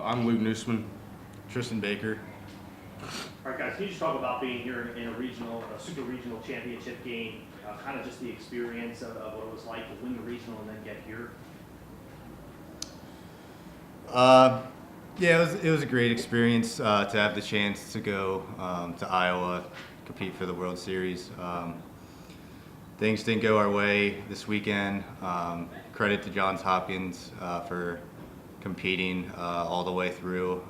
I'm Luke Newsman. Tristan Baker. All right, guys, can you just talk about being here in a super regional championship game, kind of just the experience of what it was like to win the regional and then get here? Yeah, it was a great experience to have the chance to go to Iowa, compete for the World Series. Things didn't go our way this weekend. Credit to Johns Hopkins for competing all the way through,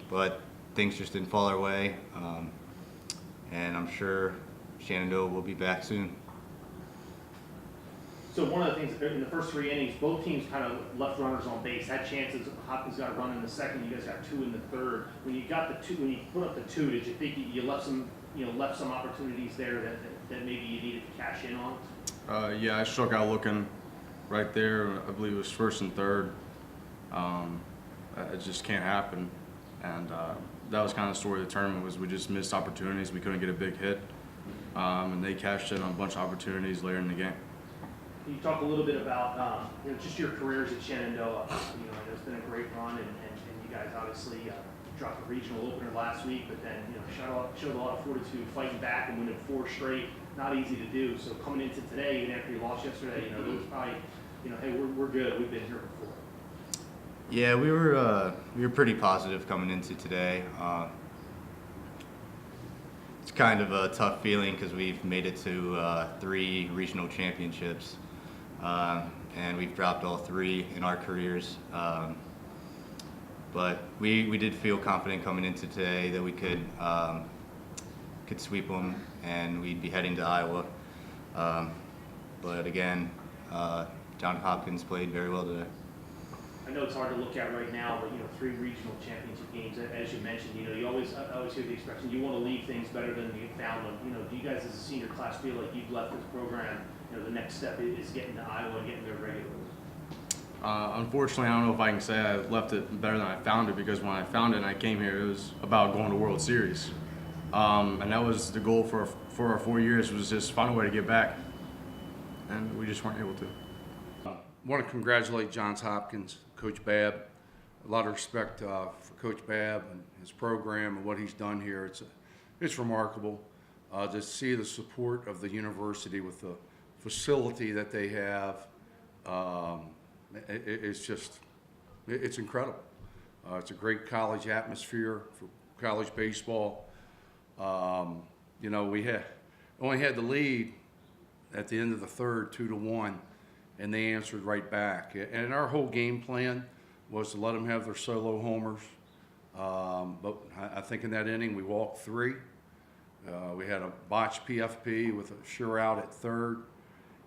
but things just didn't fall our way, and I'm sure Shenandoah will be back soon. So one of the things in the first 3 innings, both teams kind of left runners on base, had chances. Hopkins got a run in the second. You guys got 2 in the third. When you put up the 2, did you think you left some opportunities there that maybe you needed to cash in on? Yeah, I struck out looking right there. I believe it was first and third. It just can't happen, and that was kind of the story of the tournament. Was we just missed opportunities. We couldn't get a big hit, and they cashed in on a bunch of opportunities later in the game. Can you talk a little bit about just your careers at Shenandoah? I know it's been a great run, and you guys obviously dropped a regional opener last week, but then showed a lot of fortitude fighting back and winning 4 straight. Not easy to do. So coming into today, even after you lost yesterday, it was probably, hey, we're good. We've been here before. Yeah, we were pretty positive coming into today. It's kind of a tough feeling because we've made it to 3 regional championships, and we've dropped all 3 in our careers. But we did feel confident coming into today that we could sweep them, and we'd be heading to Iowa. But again, Johns Hopkins played very well today. I know it's hard to look at right now, but 3 regional championship games, as you mentioned, I always hear the expression, you want to leave things better than you found them. Do you guys as a senior class feel like you've left this program, the next step is getting to Iowa and getting there regularly? Unfortunately, I don't know if I can say I left it better than I found it, because when I found it and I came here, it was about going to World Series. And that was the goal for our 4 years, was just find a way to get back. And we just weren't able to. I want to congratulate Johns Hopkins, Coach Babb. A lot of respect for Coach Babb and his program and what he's done here. It's remarkable to see the support of the university with the facility that they have. It's incredible. It's a great college atmosphere for college baseball. We only had the lead at the end of the third, 2-1, and they answered right back. And our whole game plan was to let them have their solo homers. But I think in that inning we walked 3. We had a botched PFP with a sure out at third,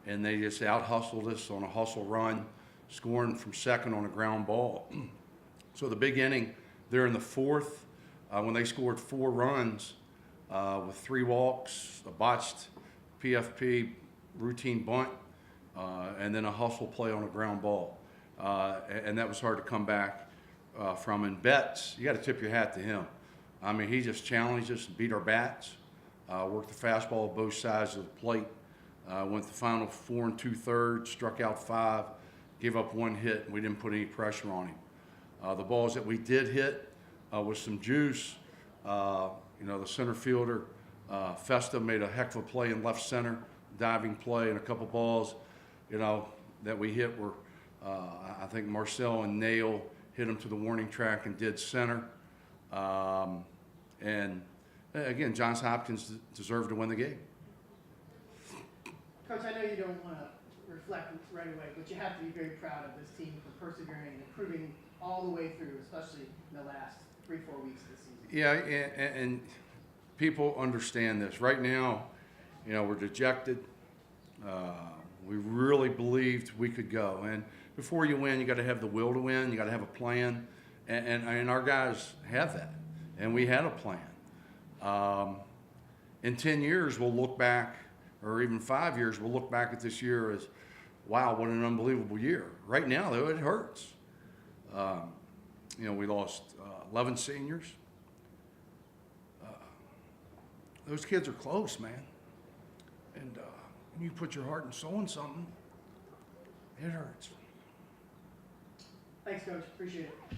and they just out-hustled us on a hustle run, scoring from second on a ground ball. So the big inning there in the fourth, when they scored 4 runs with 3 walks, a botched PFP routine bunt, and then a hustle play on a ground ball. And that was hard to come back from. And Betts, you got to tip your hat to him. I mean, he just challenged us and beat our bats, worked the fastball both sides of the plate, went the final 4 2/3, struck out 5, gave up 1 hit, and we didn't put any pressure on him. The balls that we did hit with some juice, the center fielder, Festa made a heck of a play in left center, diving play, and a couple balls, that we hit were, I think Marcel and Nail hit them to the warning track and did center. And again, Johns Hopkins deserved to win the game. Coach, I know you don't want to reflect right away, but you have to be very proud of this team for persevering and improving all the way through, especially in the last 3-4 weeks of the season. Yeah, and people understand this. Right now, we're dejected. We really believed we could go. And before you win, you got to have the will to win. You got to have a plan. And our guys have that. And we had a plan. In 10 years, we'll look back, or even 5 years, we'll look back at this year as, wow, what an unbelievable year. Right now, though, it hurts. We lost 11 seniors. Those kids are close, man. And when you put your heart and soul in something, it hurts. Thanks, Coach. Appreciate it.